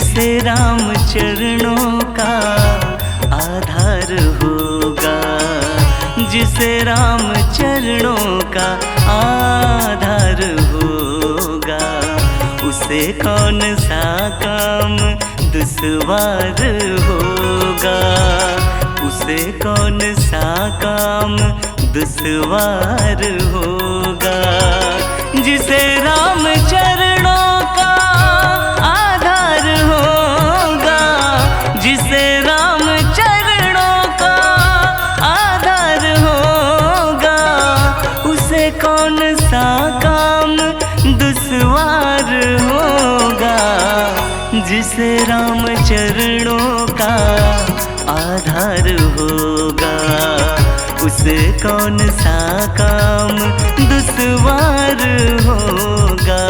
जिसे राम चरणों का आधार होगा, जिसे राम चरणों का आधार होगा, उसे कौन सा काम दुश्वार होगा, उसे कौन सा काम दुश्वार होगा। जिसे राम चरणों का आधार होगा, जिसे राम चरणों का आधार होगा, उसे कौन सा काम दुश्वार होगा। जिसे राम चरणों का आधार होगा, उसे कौन सा काम दुश्वार होगा।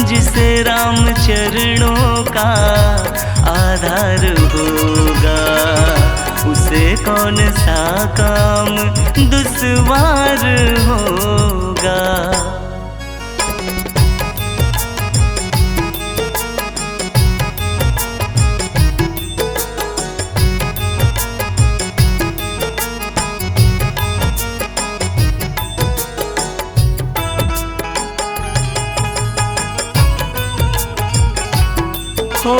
जिसे राम चरणों का आधार होगा, उसे कौन सा काम दुश्वार होगा। हो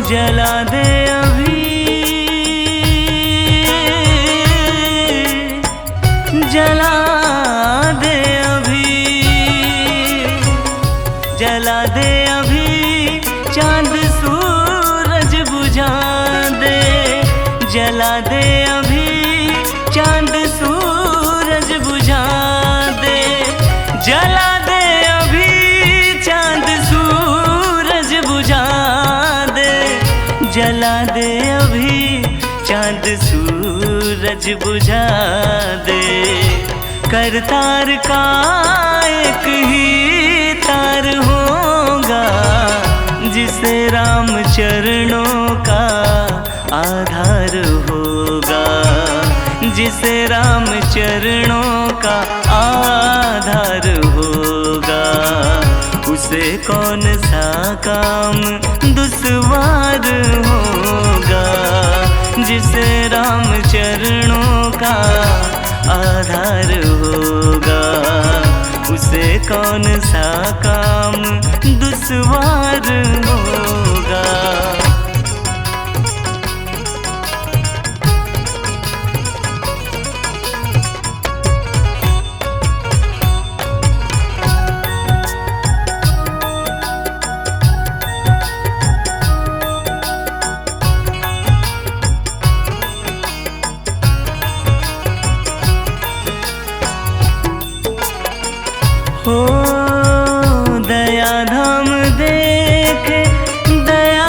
जला दे अभी, जला दे अभी, जला दे अभी, चांद सूरज बुझा दे, जला दे अभी, चांद सूरज बुझा दे, जला दे अभी, चांद सूरज बुझा दे, जला दे अभी, चांद सूरज बुझा दे। करतार का एक ही तार होगा, जिसे राम चरणों का आधार होगा, जिसे राम चरणों का आधार होगा, उसे कौन सा काम दुश्वार होगा। जिसे राम चरणों का आधार होगा, उसे कौन सा काम दुश्वार होगा। हो दया धाम देखे, दया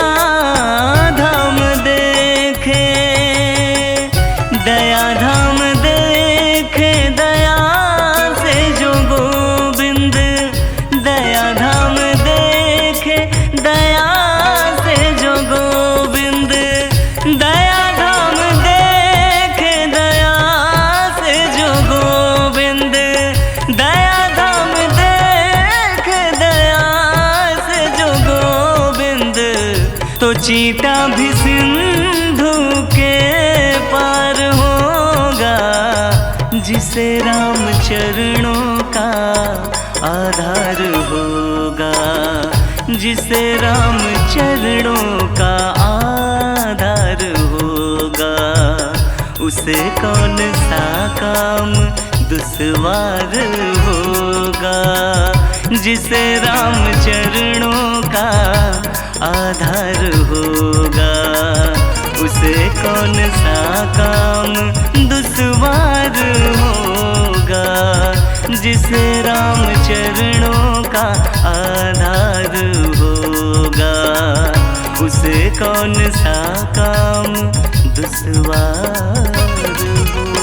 धाम देखे, दया धाम देखे, दया से जो गोविंद, दया धाम देखे, दया से जो गोविंद, दया धाम देखे, दया से जो गोविंद, दया तो चीता भी सिंधु के पार होगा, जिसे राम चरणों का आधार होगा, जिसे राम चरणों का आधार होगा, उसे कौन सा काम दुश्वार होगा। जिसे राम चरणों का आधार होगा, उसे कौन सा काम दुश्वार होगा। जिसे राम चरणों का आधार होगा, उसे कौन सा काम दुश्वार होगा।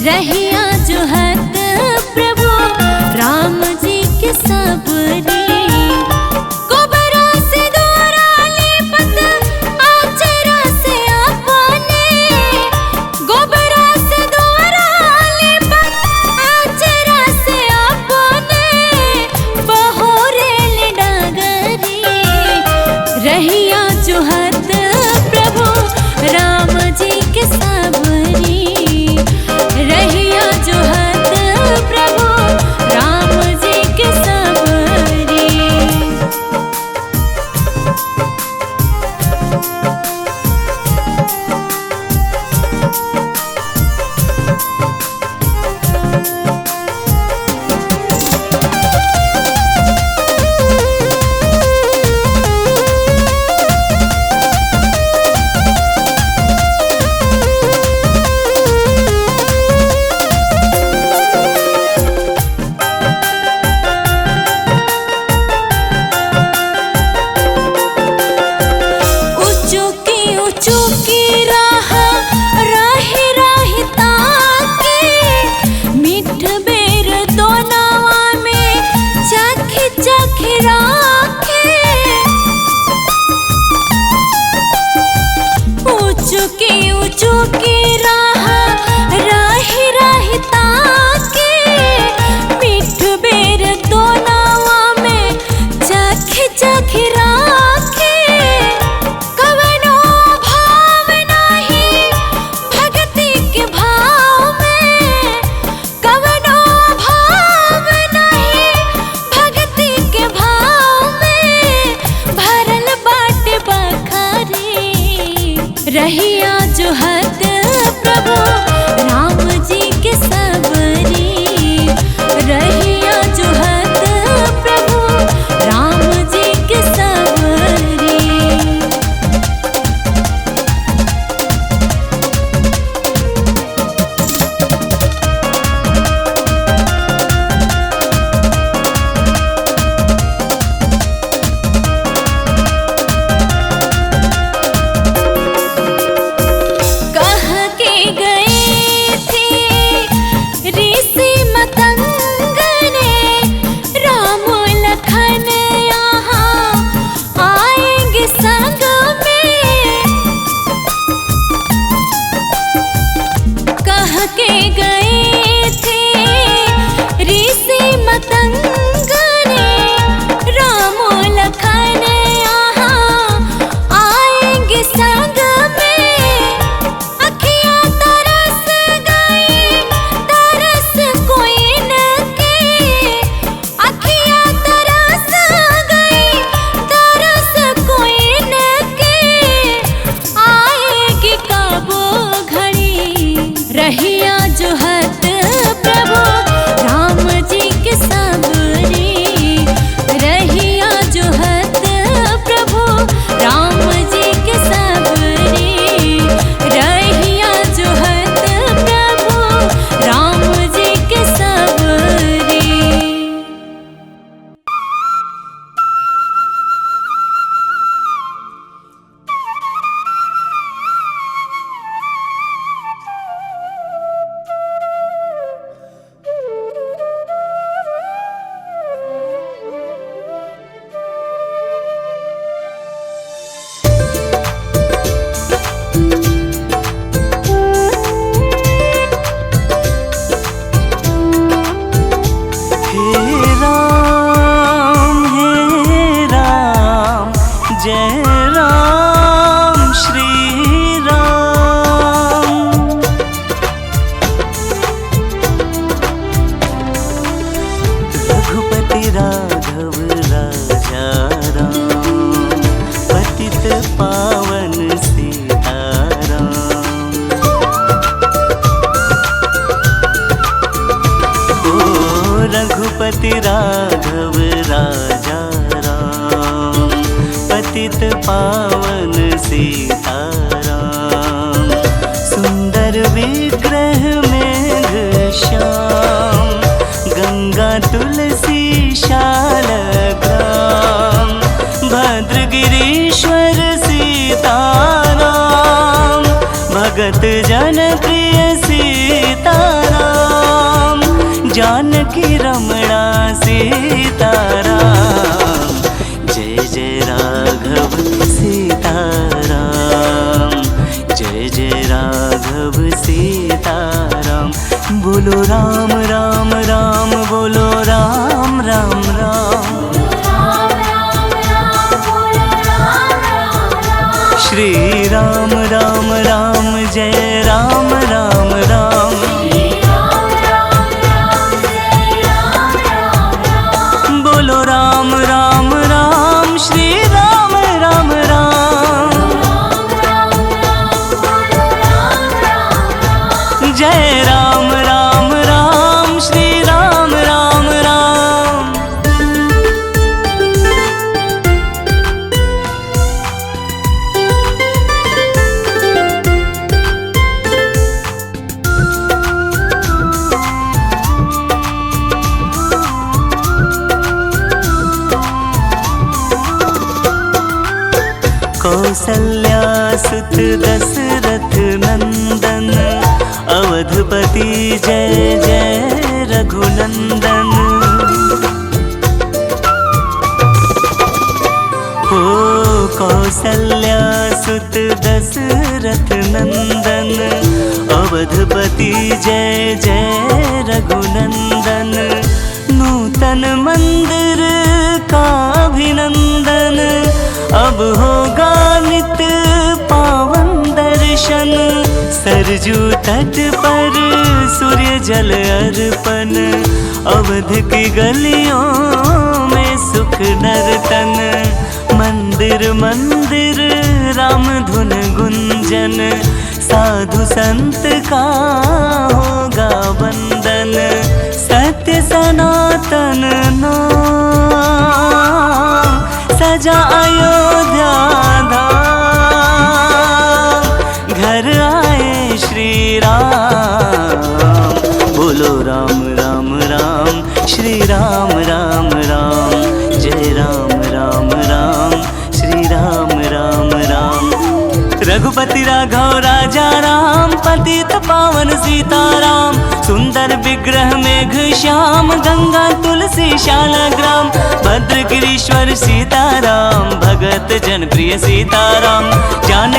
रहिया जोहत प्रभु राम जी के सबरी। गोबरा से दोरा लेपत आचरा से अपने, गोबरा से दोरा लेपत आचरा से अपने, बहोरेल डगरी। रहिया जोहत प्रभु राम जी के सबरी। रहिया जोहत प्रभु राम जी के सबरी। चुकी राह राही राही ताके, मिठ बेर दोनावा में चखी चखी राखे। ऊँचुकी राह राही राही ताके, मिठ बेर दोनावा में चखी चखी राखे। रहिया जोहत प्रभु राम जी के सबरी। रहिया जोहत प्रभु राम जी के सबरी। के गए थे ऋषि मतंगने, राम लखन यहाँ आएंगे संग में। अखियाँ तरस गई तरस कोई न के, अखियाँ तरस गई तरस कोई न के, आएगी कबो घड़ी। रहिया जोहत प्रभु राम जी के सबरी। रहिया जोहत प्रभु राम जी के सबरी। रहिया जोहत प्रभु राम जी के सबरी। राघव राजा राम, पतित पावन सीताराम। ओ रघुपति राघव राजा राम, पतित पावन सीताराम। सुंदर विग्रह मेघ श्याम, गंगा तुलसी शालग्राम। भद्रगिरीश्वर सीताराम, भगत जन प्रिय सीताराम। जानकी रमणा सीताराम। जय जय राघव सीताराम, जय जय राघव सीताराम। बोलो राम राम राम, बोलो राम राम राम। श्री राम राम राम, जय राम राम राम। बोलो राम राम राम, श्री राम राम राम। जय राम राम राम, श्री राम राम राम। कौसल्या सुत दशरथ नंदन, अवधपति जय जय रघुनंदन। हो कौसल्या सुत दशरथ नंदन, अवधपति जय जय रघुनंदन। नूतन मंदिर का अभिनंदन, अब होगा नित पावन दर्शन। सरजू तट पर सूर्य जल अर्पण, अवध की गलियों में सुख नर्तन। मंदिर मंदिर राम धुन गुंजन, साधु संत का होगा वंदन। सत्य सनातन नाम, सजा अयोध्या धाम। घर आए श्री राम, बोलो राम राम राम, श्री राम राम राम। जय राम राम राम, श्री राम राम राम। रघुपति राघव राजा राम, पतित पावन सीताराम। सुंदर विग्रह मेघ श्याम, गंगा तुलसी शालग्राम। भद्र गिरीश्वर सीताराम, भगत जन प्रिय सीताराम। जान